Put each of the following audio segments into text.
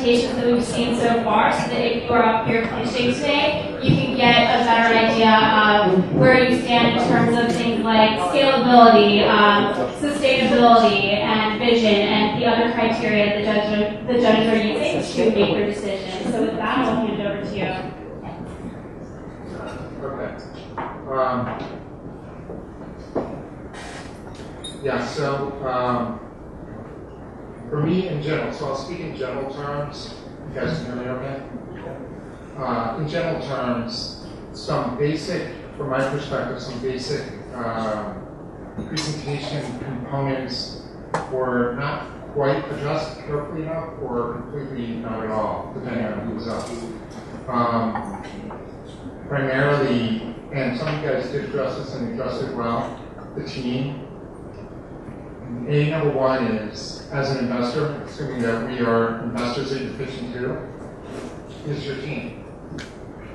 presentations that we've seen so far, so that if you are up here pitching today, you can get a better idea of where you stand in terms of things like scalability, sustainability, and vision, and the other criteria the judges are using to make their decisions. So with that, I'll hand it over to you. Okay. Yeah, so for me in general, so I'll speak in general terms. You guys can hear me okay? In general terms, some basic, from my perspective, some basic presentation components were not quite addressed carefully enough or completely not at all, depending on who was up. Primarily, and some of you guys did address this and addressed it well, the team. Number one is, as an investor, assuming that we are investors that you're pitching to, is your team.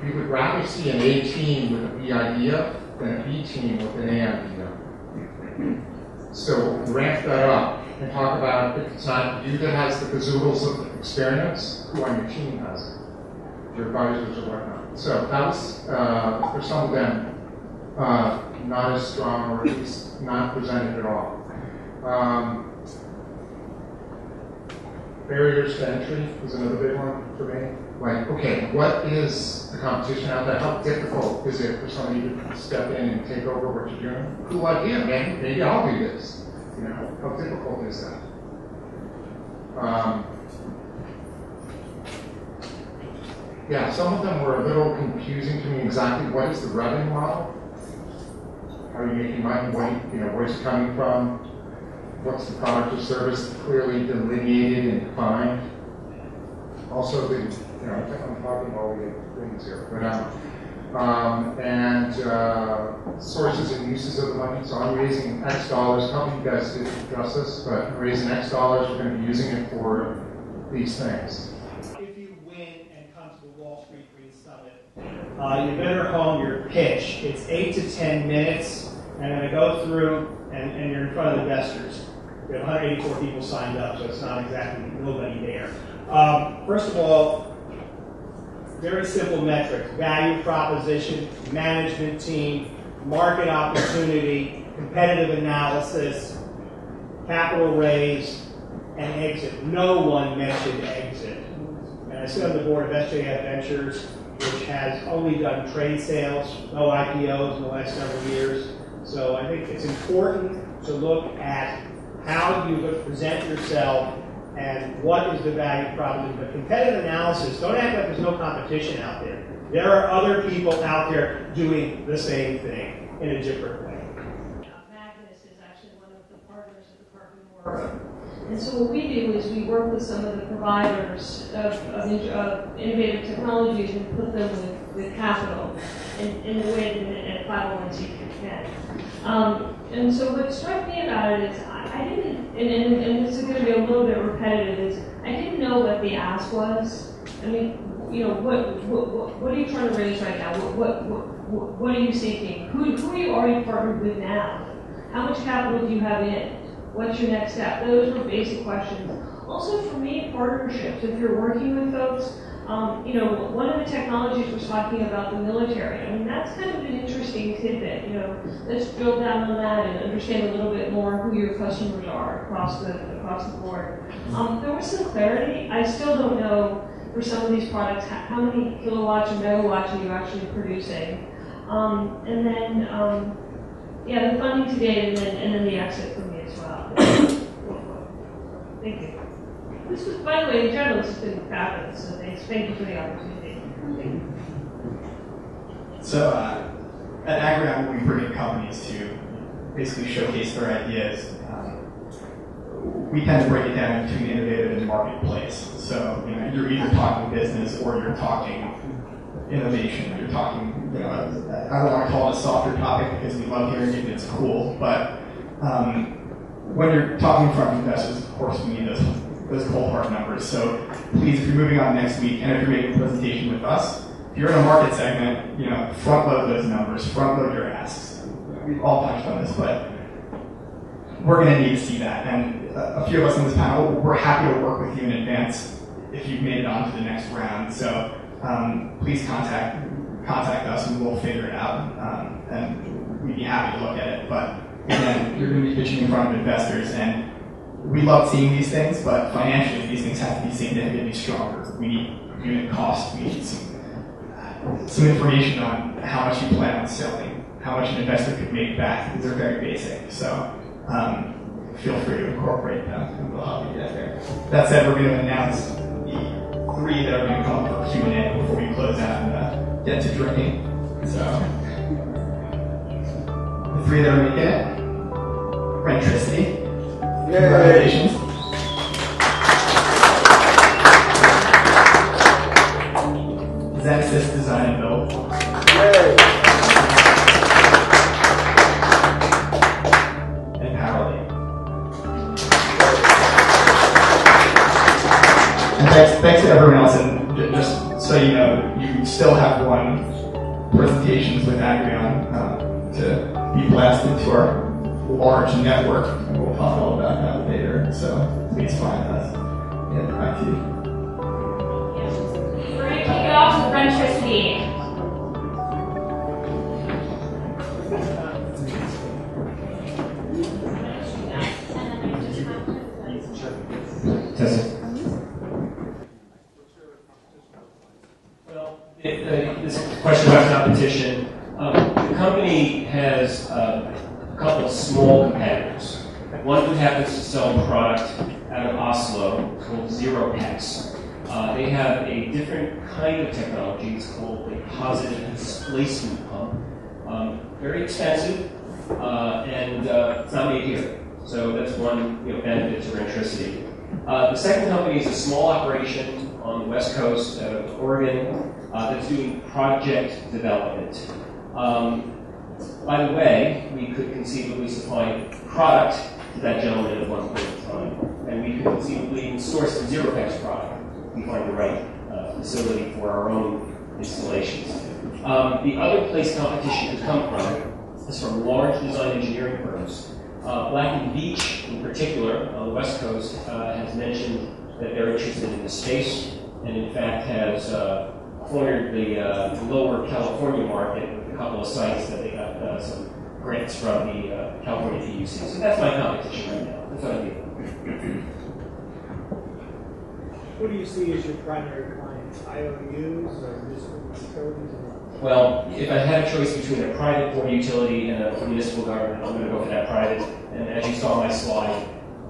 We would rather see an A team with a B idea than a B team with an A idea. So ramp that up and talk about, if it's not you that has the gazoodles of experience, who on your team has it? Your advisors or whatnot. So that was, for some of them, not as strong, or at least not presented at all. Barriers to entry was another big one for me. Like, okay, what is the competition out there? How difficult is it for somebody to step in and take over what you're doing? Cool idea, man. Maybe I'll do this. You know, how difficult is that? Yeah, some of them were a little confusing to me exactly what is the revenue model? How are you making money? Where's it coming from? What's the product or service clearly delineated and defined? Also, I'm talking while we get things here, but sources and uses of the money. So I'm raising X dollars. How many of you guys did address this? But I'm raising X dollars. We're going to be using it for these things. If you win and come to the Wall Street Green Summit, you better hone your pitch. It's 8 to 10 minutes, and I'm going to go through, and you're in front of investors. We have 184 people signed up, so it's not exactly nobody there. First of all, very simple metrics: value proposition, management team, market opportunity, competitive analysis, capital raise, and exit. No one mentioned exit. And I sit on the board of SJF Ventures, which has only done trade sales, no IPOs in the last several years. So I think it's important to look at how you present yourself and what is the value proposition. But competitive analysis, don't act like there's no competition out there. There are other people out there doing the same thing in a different way. Magnus is actually one of the partners of the Carbon War. And so what we do is we work with some of the providers of innovative technologies and put them with capital in the way that 501c3 can. And so what struck me about it is I didn't, and this is going to be a little bit repetitive, is I didn't know what the ask was. I mean, what are you trying to raise right now? What are you seeking? Who are you already partnered with now? How much capital do you have in? What's your next step? Those were basic questions. Also, for me, partnerships. If you're working with folks, one of the technologies was talking about the military. I mean, that's kind of an interesting tidbit. Let's drill down on that and understand a little bit more who your customers are across the board. There was some clarity. I still don't know for some of these products how many kilowatts or megawatts are you actually producing, and then the funding to date, and then the exit for me as well. Thank you. This was, by the way, in general, this has been fabulous, so thank you for the opportunity. So at Agrium, we bring in companies to basically showcase their ideas. We tend to break it down between innovative and marketplace. So you're either talking business or you're talking innovation. You're talking, I don't want to call it a softer topic because we love hearing it, it's cool, but when you're talking in front of investors, of course, we need those cold hard numbers. So please, if you're moving on next week and if you're making a presentation with us, if you're in a market segment, front load those numbers, front load your asks. We've all touched on this, but we're going to need to see that. And a few of us on this panel, we're happy to work with you in advance if you've made it on to the next round. So please contact us and we'll figure it out. And we'd be happy to look at it. But again, you're going to be pitching in front of investors, and we love seeing these things, but financially these things have to be significantly stronger. We need unit cost. We need some information on how much you plan on selling, how much an investor could make back. These are very basic. So feel free to incorporate them, and we'll help you get there. That said, we're going to announce the 3 that are going to come up for Q&A before we close out and get to drinking. So the 3 that are making it: Rentricity. Congratulations. Zenasys Design and Build. And Powerly. And thanks to everyone else. And just so you know, you still have 1 presentations with Agrion to be blasted to our large network, and we'll talk all about that later. So please find us. Yeah, back to you. We're going to kick it off with Rentricity. Well, this question about competition. The company has a couple of small competitors. One who happens to sell a product out of Oslo called ZeroPex. They have a different kind of technology. It's called a positive displacement pump. Very expensive, and it's not made here. So that's one benefit to Rentricity. The second company is a small operation on the west coast of Oregon that's doing project development. By the way, we could conceivably supply product to that gentleman at one point in time, and we could conceivably even source the ZeroPex product if we find the right facility for our own installations. The other place competition could come from is from large design engineering firms. Black & Veatch, in particular, on the West Coast, has mentioned that they're interested in this space, and in fact has cornered the lower California market with a couple of sites that they got some grants from the California PUC. So that's my competition right now. That's what I do. Who do you see as your primary clients? IOUs or municipal utilities? Well, if I had a choice between a private port utility and a municipal government, I'm going to go for that private. And as you saw on my slide,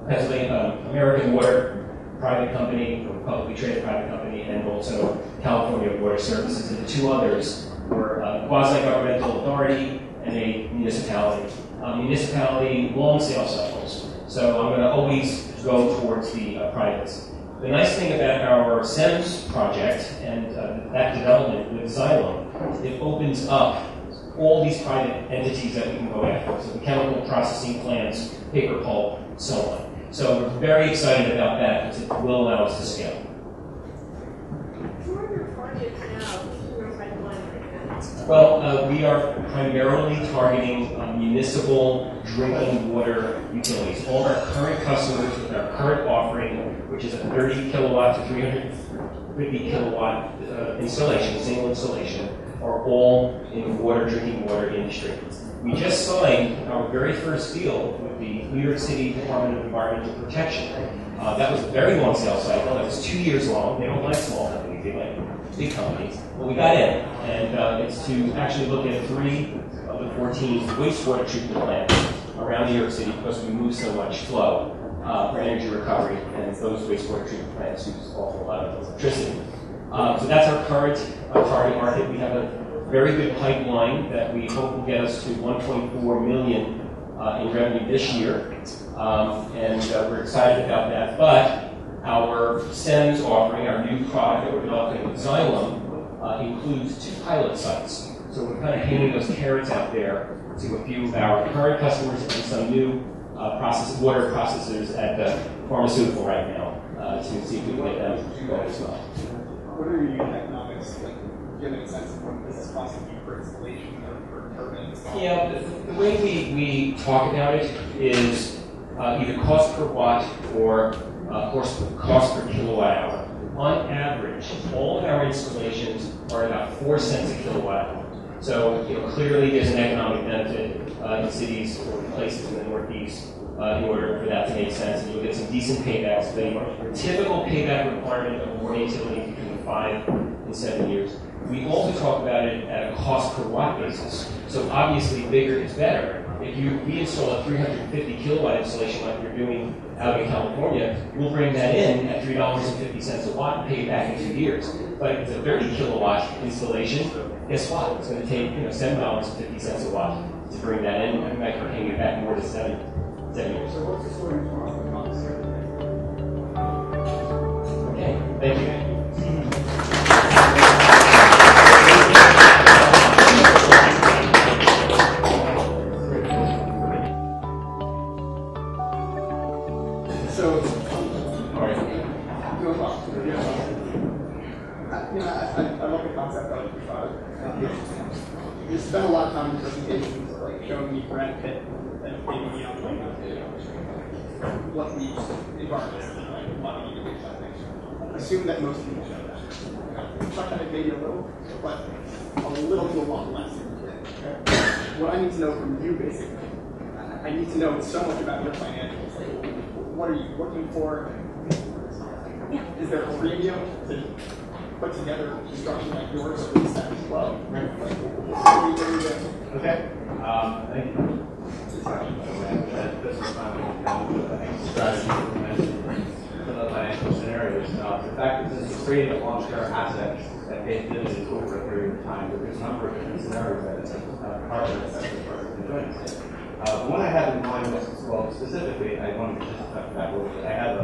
Pennsylvania, American Water, private company, or publicly traded private company, and also California Water Services. And the 2 others were a quasi-governmental authority and a municipality. Municipality, long sales cycles. So I'm going to always go towards the privates. The nice thing about our SEMS project and that development with Xylem, it opens up all these private entities that we can go after. So the chemical processing plants, paper pulp, so on. So we're very excited about that because it will allow us to scale. Who are your targets now? Who's your pipeline right now? Well, we are primarily targeting municipal drinking water utilities. All our current customers with our current offering, which is a 30 kilowatt to 350 kilowatt installation, single installation, are all in the drinking water industry. We just signed our very first deal with the New York City Department of Environmental Protection. That was a very long sales cycle. That was 2 years long. They don't like small companies, they like big companies. But we got in, and it's to actually look at 3 of the 14 wastewater treatment plants around New York City because we move so much flow for energy recovery, and those wastewater treatment plants use an awful lot of electricity. So that's our current target market. We have a very good pipeline that we hope will get us to 1.4 million in revenue this year, and we're excited about that. But our SEMS offering, our new product that we're developing with Xylem, includes 2 pilot sites. So we're kind of handing those carrots out there to a few of our current customers and some new water processors at the pharmaceutical right now to see if we can get them going as well. What are your unit economics like? Do you have a sense of what this is costing you per installation or per turbine? Yeah, the way we talk about it is either cost per watt or cost per kilowatt hour. On average, all of our installations are about 4 cents a kilowatt. So, clearly there's an economic benefit in cities or places in the Northeast in order for that to make sense, and you'll get some decent paybacks. The typical payback requirement of more utility is between 5 and 7 years. We also talk about it at a cost per watt basis. So obviously bigger is better. If we install a 350 kilowatt installation like we're doing out in California, we'll bring that in at $3.50 a watt and pay it back in 2 years. But if it's a 30 kilowatt installation, guess what? It's going to take $7.50 a watt to bring that in, and might be paying it back more than 7 years. So what's the story tomorrow? Okay, thank you. So, all right. Doing well. I love the concept of you spend a lot of time in presentations like showing me Brad Pitt and maybe me on what the environment is like, money and things like that. Assume that most people show that. Chuck it maybe a little, but a little to a lot less. Okay? What I need to know from you, basically, I need to know so much about your financials. Like, what are you looking for? Is there a premium to put together construction like yours or the status quo? Right? Okay. Thank you. This is my strategy for the financial scenarios. The fact that this is creating a long-term asset that pays dividends over a period of time, there's a number of different scenarios that carbon investment firms have been doing. The one I have in mind was, well, specifically, I wanted to just touch back a little bit. I have a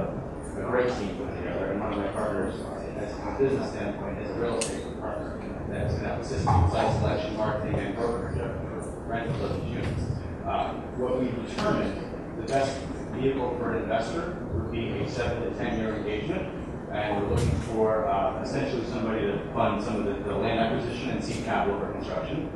great team put together, and one of my partners, from a business standpoint, is a real estate partner that's going to have assisting site selection, marketing, and brokerage of rental of these units. What we determined the best vehicle for an investor would be a 7 to 10 year engagement, and we're looking for essentially somebody to fund some of the land acquisition and seed capital for construction.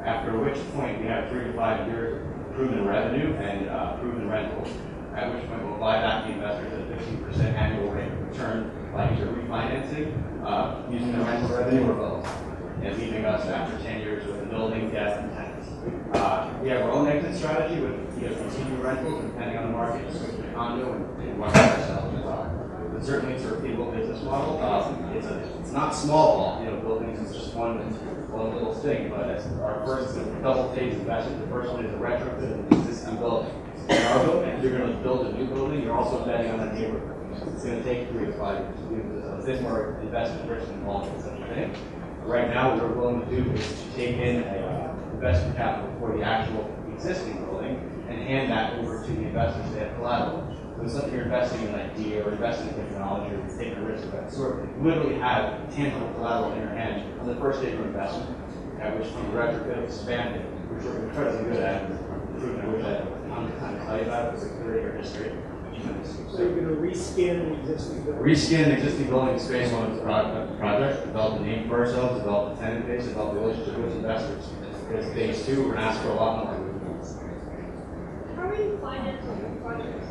After which point we have 3 to 5 years of proven revenue and proven rentals. At which point we'll buy back the investors at a 15% annual rate of return by either refinancing, using the rental revenue, or both, and leaving us after 10 years with the building, debt, and tenants. We have our own exit strategy with continued rentals, depending on the market, switch to condo, and one ourselves as well. But certainly it's a repeatable business model. It's not small ball, buildings is just one little thing, but our first double phase investment. The first one is a retrofit of an existing building. In our building, if you're going to build a new building, you're also betting on a neighborhood. It's going to take 3 to 5 years to do this. A bit more investment risk involved in such a thing. Right now, what we're willing to do is to take in investment capital for the actual existing building and hand that over to the investors that have collateral. So it's like you're investing in an idea or investing in technology or taking a risk of that sort. You literally have tangible collateral in your hand on the first day of investment, at which point you retrofit, expand it, which we're incredibly good at, improving which I'm kind of tell you about it because it's a 30-year history. So you're going to reskin an existing building? Reskin an existing building space one of the projects, develop a name for ourselves, develop a tenant base, develop a relationship with investors. Because phase 2, we're going to ask for a lot more. How are you financing the projects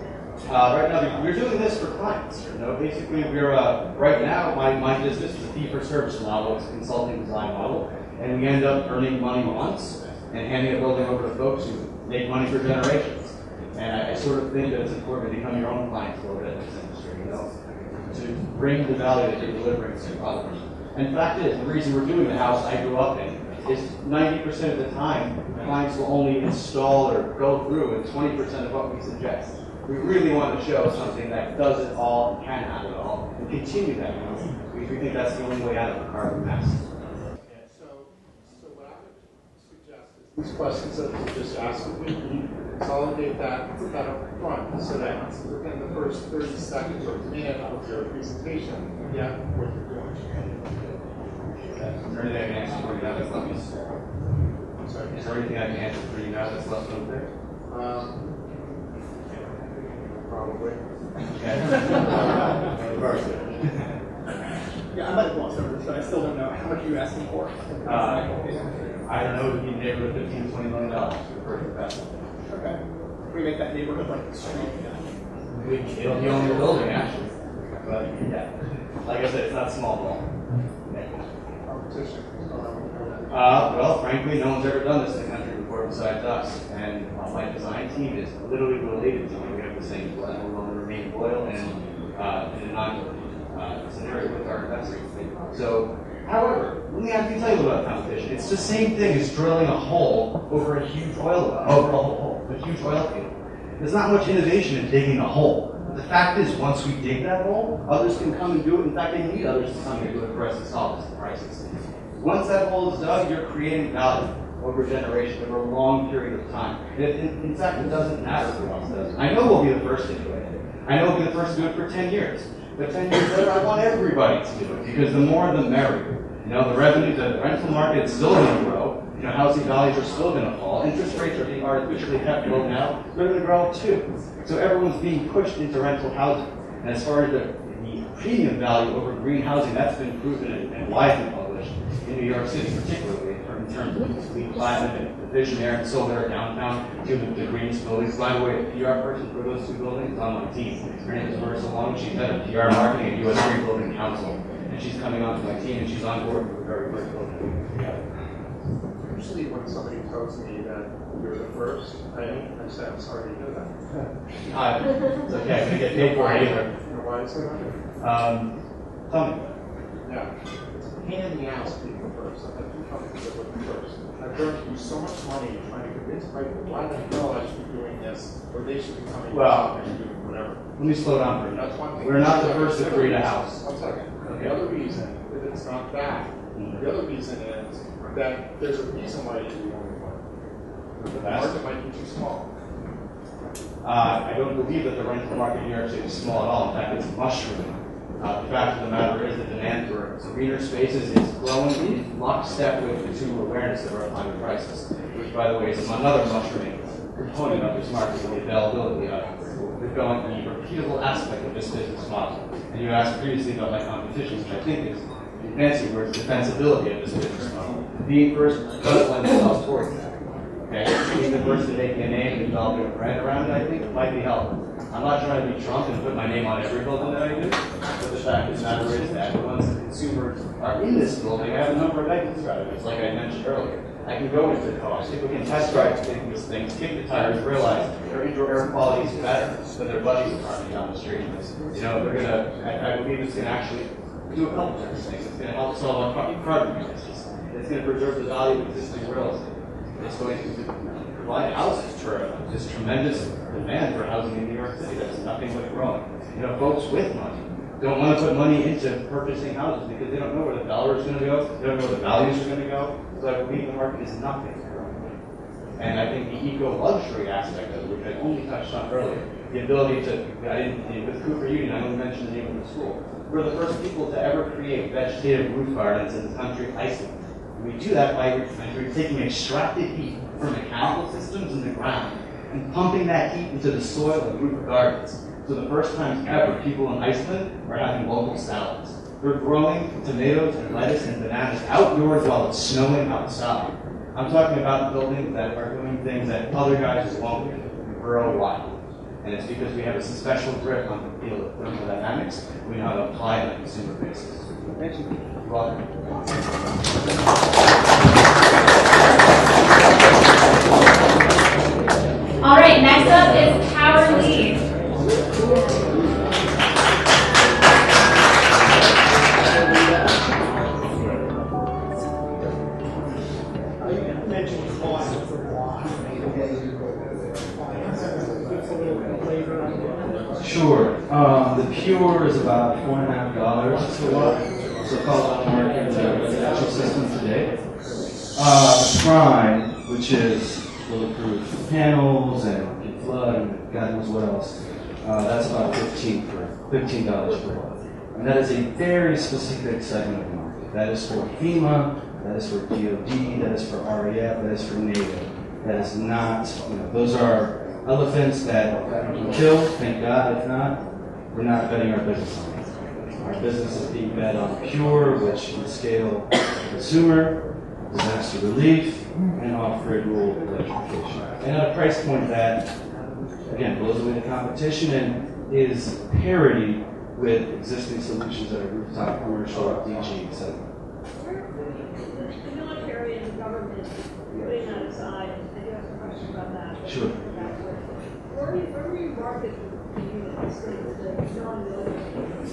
now? Right now, we're doing this for clients. Basically, we're right now. My business is a fee-for-service model. It's a consulting design model, and we end up earning money once and handing a building over to folks who make money for generations. And I sort of think that it's important to become your own client a little bit in this industry, to bring the value that you're delivering to others. And the fact is, the reason we're doing the house I grew up in is 90% of the time, clients will only install or go through and 20% of what we suggest. We really want to show something that does it all and can have it all and continue that because we think that's the only way out of the carbon mess. So what I would suggest is these questions that you just asked, you consolidate that, put that up front, so that within the first 30 seconds or minute of your presentation, you get what you're doing. Is there anything I can answer for you now that's left unclear? I'm sorry. Is there anything I can answer for you now that's left unclear? Probably. Yeah, I might have glossed over this, but I still don't know. How much are you asking for? I don't know, it would be in the neighborhood of $15 to $20 million for the first investment. Okay. Can we make that neighborhood like the street? It'll be on your building, actually. But, yeah. Like I said, it's not small ball. Competition. Well, frankly, no one's ever done this in the country before besides us. And my design team is literally related to it. We have the same blend. We're going to remain loyal and in a non-scenario with our investors. So, however, let me tell you a little about competition. It's the same thing as drilling a hole over a huge oil well, over a huge oil field. There's not much innovation in digging a hole. But the fact is, once we dig that hole, others can come and do it. In fact, they need others to come and do it for us to solve this crisis. Once that hole is dug, you're creating value over generation, over a long period of time. In fact, it doesn't matter who else does it. I know we'll be the first to do it. I know we'll be the first to do it for 10 years. But 10 years later, I want everybody to do it, because the more the merrier. You know, the revenue, the rental market is still going to grow. You know, housing values are still going to fall. Interest rates are being artificially kept low now. They're going to grow too. So everyone's being pushed into rental housing. And as far as the premium value over green housing, that's been proven and widely published in New York City, particularly in terms of the platinum and the visionary and Solera downtown, two of the greenest buildings. By the way, the PR person for those two buildings is on my team. Her name is Marissa Long. She's head of PR marketing at US Green Building Council. And she's coming onto my team, and she's on board with the very first building together. Usually when somebody tells me that you're the first, I say, I'm sorry to hear that. It's okay, I couldn't get paid for it either. Why is that? Tell me. Yeah. It's a pain in the ass being the first. I've had two companies that were the first. I've burned through so much money trying to convince people why the hell I should be doing this, or they should be coming out and doing whatever. Let me slow down for a That's minute. one thing. We're not the first to create a house. One second. Okay. The other reason is it's not that. The other reason is that there's a reason why you're the only one. The market might be too small. I don't believe that the rental market in New York City is small at all. In fact, it's mushrooming. The fact of the matter is the demand for greener spaces is growing in lockstep with consumer awareness of our climate crisis, which, by the way, is another mushrooming component of this market, the availability of the repeatable aspect of this business model. And you asked previously about my competition, which I think is, in fancy words, defensibility of this business model. Being first does lend itself towards that. Okay? Being the first to make a name and developing a brand around it, I think, might be helpful. I'm not trying to be Trump and put my name on every building that I do, but the fact of the matter is that once the consumers are in this building, I have a number of exit strategies, like I mentioned earlier. I can go into the cars, people can test drive these things, kick the tires, realize their indoor air quality is better than their buddies are parking down the street. You know, they're gonna, I believe it's gonna actually do a couple different things. It's gonna help solve our carbon crisis. It's gonna preserve the value of existing real estate. It's going to provide houses for this tremendous demand for housing in New York City that's nothing but growing. You know, folks with money don't want to put money into purchasing houses because they don't know where the dollar is going to go, they don't know where the values are going to go, so I believe the market is nothing. And I think the eco-luxury aspect of it, which I only touched on earlier, the ability to, with Cooper Union, I only mentioned the name of the school, we're the first people to ever create vegetative roof gardens in the country, Iceland. We do that by taking extracted heat from mechanical systems in the ground and pumping that heat into the soil of roof gardens. So the first time ever, people in Iceland are having local salads. They're growing tomatoes and lettuce and bananas outdoors while it's snowing outside. I'm talking about buildings that are doing things that other guys won't do for a while. And it's because we have a special grip on the field of thermodynamics. We know how to apply it on a consumer basis. Thank you. You're welcome. All right, next up is Tower Lee. You mentioned cost for block. Sure. The Pure is about $4.50 a watt. So call it American residential system today. The Prime, which is bulletproof panels and can flood and God knows what else. That's about $15 per watt. And that is a very specific segment of the market. That is for FEMA, that is for DOD, that is for RAF, that is for NATO. That is not, those are elephants that we can kill, thank God. If not, we're not betting our business on it. Our business is being bet on Pure, which can scale consumer, disaster relief, and off-grid rural electrification. And at a price point that, again, blows away the competition and is parity with existing solutions that are rooftop, commercial, DG, etc. The military and the government, putting that aside, I do have some questions about that. Sure. Where do you market the units, the non-military?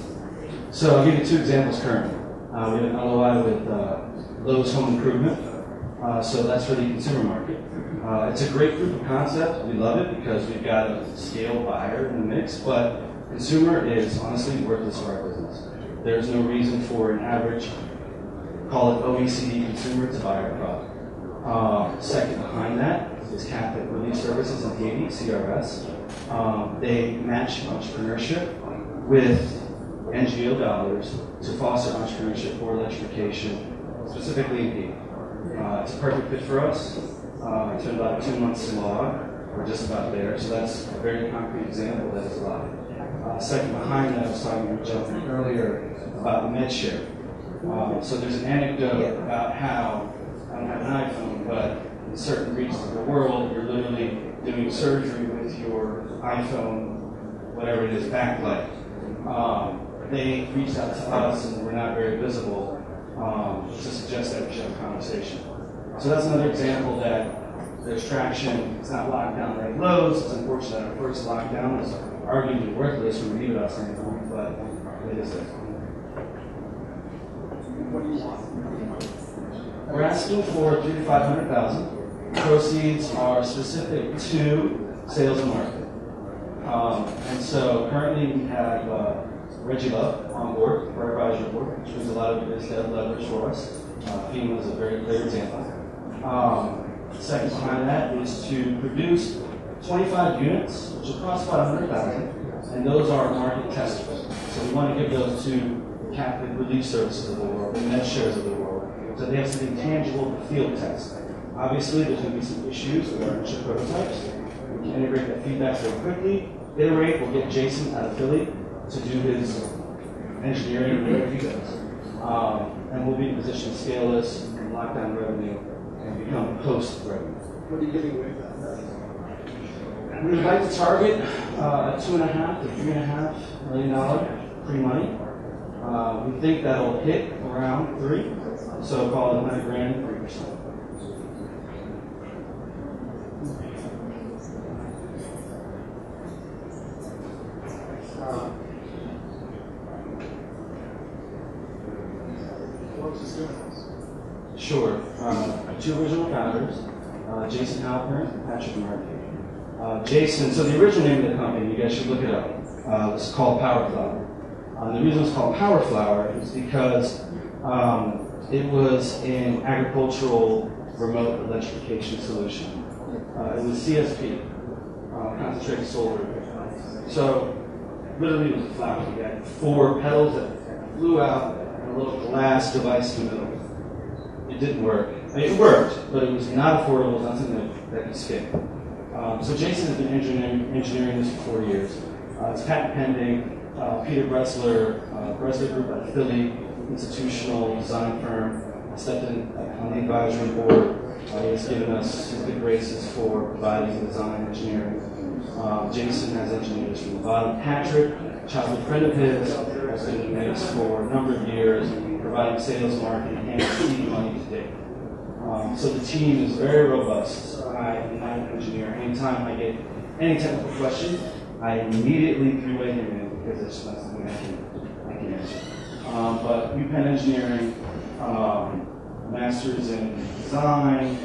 So I'll give you two examples currently. We have an LOI with Lowe's Home Improvement. So that's for the consumer market. It's a great proof of concept. We love it because we've got a scale buyer in the mix, but consumer is honestly worthless for our business. There's no reason for an average, call it OECD consumer, to buy our product. Second behind that is Catholic Relief Services in Haiti, CRS. They match entrepreneurship with NGO dollars to foster entrepreneurship for electrification, specifically in Haiti. It's a perfect fit for us. It's been about 2 months in log. We're just about there. So that's a very concrete example that is live. Second behind that, I was talking to Jonathan earlier about MedShare. So there's an anecdote about how, I don't have an iPhone, but in certain regions of the world, you're literally doing surgery with your iPhone, whatever it is, backlight. They reached out to us and we're not very visible to suggest that we should have a conversation. So that's another example that there's traction. It's not locked down like Lowe's. It's unfortunate that our first lockdown was arguably worthless from an EBITDA standpoint, but it is there. What do you want? We're asking for $300,000 to $500,000. Proceeds are specific to sales and marketing. And so currently we have Reggie Love on board for our advisory board, which brings a lot of biz dev leverage for us. FEMA is a very clear example. Second behind that is to produce 25 units, which will cost about $100,000, and those are market testable. So we want to give those to the Catholic Relief Services of the world, the MedShares of the world, so they have something tangible to field test. Obviously, there's going to be some issues with our initial prototypes. We can integrate that feedback very quickly. Iterate, we'll get Jason out of Philly to do his engineering and whatever he does. And we'll be in a position to scale this and lock down revenue and become post-revenue. What are you giving away for that? We would like to target $2.5 to $3.5 million pre-money. We think that'll hit around 3, so call it $100,000, 3%. Sure. Two original founders, Jason Halpern and Patrick Murphy. Jason, so the original name of the company, you guys should look it up. It's called PowerFlower. The reason it's called PowerFlower is because it was an agricultural remote electrification solution. It was CSP, concentrated solar. So literally it was a flower. You had 4 petals that flew out and a little glass device in the middle. It didn't work. I mean, it worked, but it was not affordable, not something that could scale. So Jason has been engineering this for 4 years. It's patent pending. Peter Bressler, Bressler Group out of Philly, institutional design firm, stepped in on the advisory board. He has given us his good graces for providing design engineering. Jason has engineered this from the bottom. Patrick, a childhood friend of his, has been in the mix for a number of years, providing sales, marketing, and seed money to date. So the team is very robust. I am not an engineer. Anytime I get any technical question, I immediately three-way him in because it's not something I can answer. But UPenn Engineering, masters in design,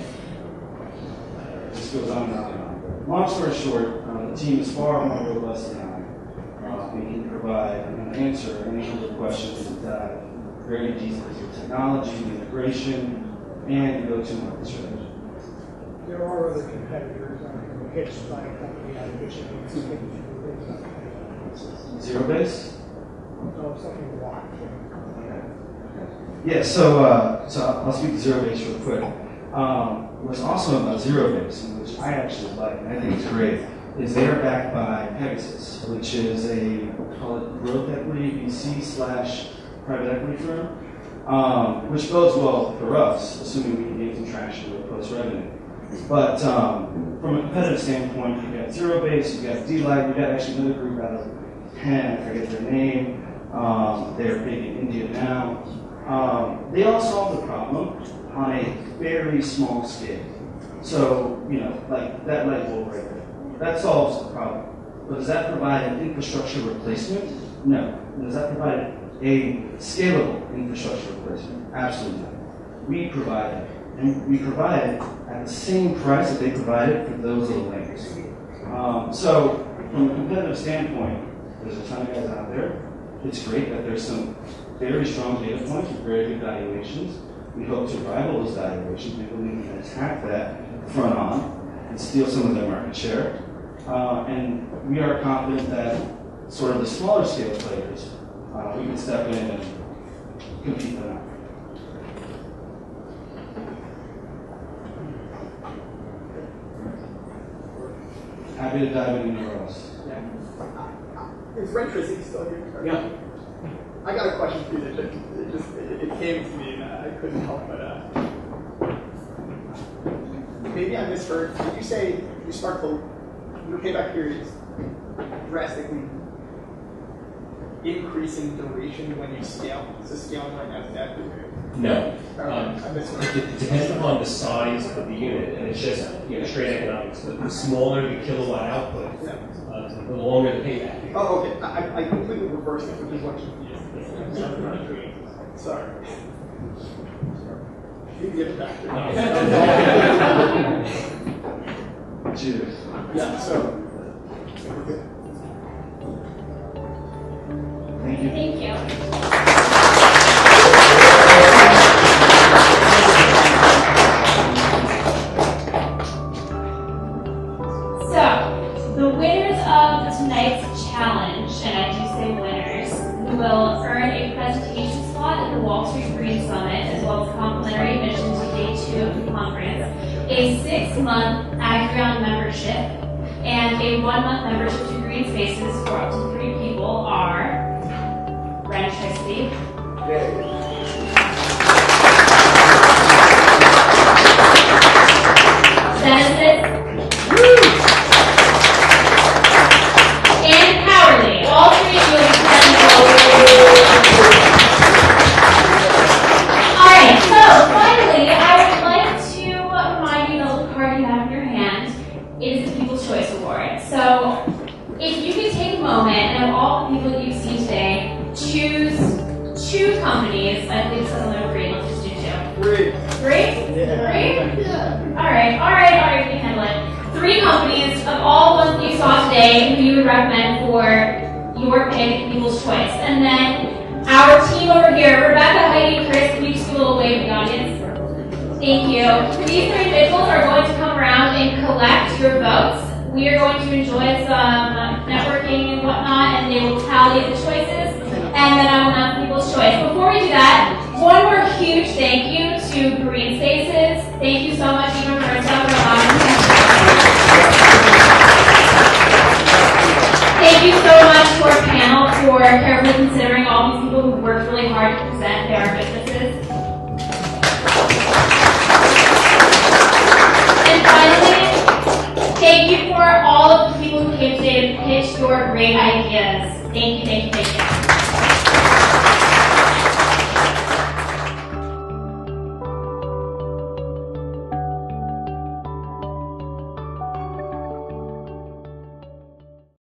this goes on and on and on. Long story short, the team is far more robust than I am. We can provide an answer any of the questions that dive very deep into technology, integration, and go-to-market strategy. There are other competitors pitched by a company out of Michigan. Zero base? No, something to watch. Yeah, so I'll speak to zero base real quick. What's awesome about zero base, which I actually like, and I think it's great, is they are backed by Pegasus, which is a, call it growth equity VC/private equity firm, which bodes well for us, assuming we can gain some traction with post-revenue. But from a competitive standpoint, you've got Zero Base, you've got D-Light, you've got actually another group out of Penn, I forget their name, They're big in India now. They all solve the problem on a very small scale. So, like that light bulb right there, that solves the problem. But does that provide an infrastructure replacement? No. Does that provide a scalable infrastructure replacement? Absolutely not. We provide it. And we provide it at the same price that they provided for those little lanes. So, from a competitive standpoint, there's a ton of guys out there. It's great that there's some very strong data points with very good valuations. We hope to rival those valuations. We believe we can attack that front on and steal some of their market share. And we are confident that sort of the smaller scale players, we can step in and compete them out. Happy to dive in anywhere else. Is Ren Tracy still here? Yeah. I got a question for you that it came to me and I couldn't help but maybe I misheard. Did you say your payback period is drastically increasing duration when you scale? Is this scaling right now to that degree? No. I misheard. It depends upon the size of the unit, and it's just straight economics. The smaller the kilowatt output, the longer the payback. Oh, okay. I completely reversed it, which is what confused me. Sorry. You can give it back to me. Cheers. Yeah, so. Thank you. Thank you. So, the winners of tonight's challenge, and I do say winners, will earn a presentation slot at the Wall Street Green Summit, as well as complimentary admission to day 2 of the conference, a 6-month Agrion membership, and a 1-month membership to Green Spaces for up to 3 people are Ren Tracy, Genesis, and Powerly. All 3 of you will be presenting. Alright, so finally, I would like to remind you of the card you have in your hand. It is the People's Choice Award. So, if you could take a moment, and of all the people that you've seen today, choose 2 companies. I think it's another 3. Let's just do 2. 3? Yeah. 3? Yeah. Alright, you can handle it. 3 companies of all the ones that you saw today who you would recommend for your pick, People's Choice. And then our team over here, Rebecca, Heidi, Chris, can you just do a little wave to the audience? Thank you. These 3 individuals are going to come around and collect your votes. We are going to enjoy some networking and whatnot, and they will tally the choices, and then I will announce People's Choice. Before we do that, one more huge thank you to Brianna.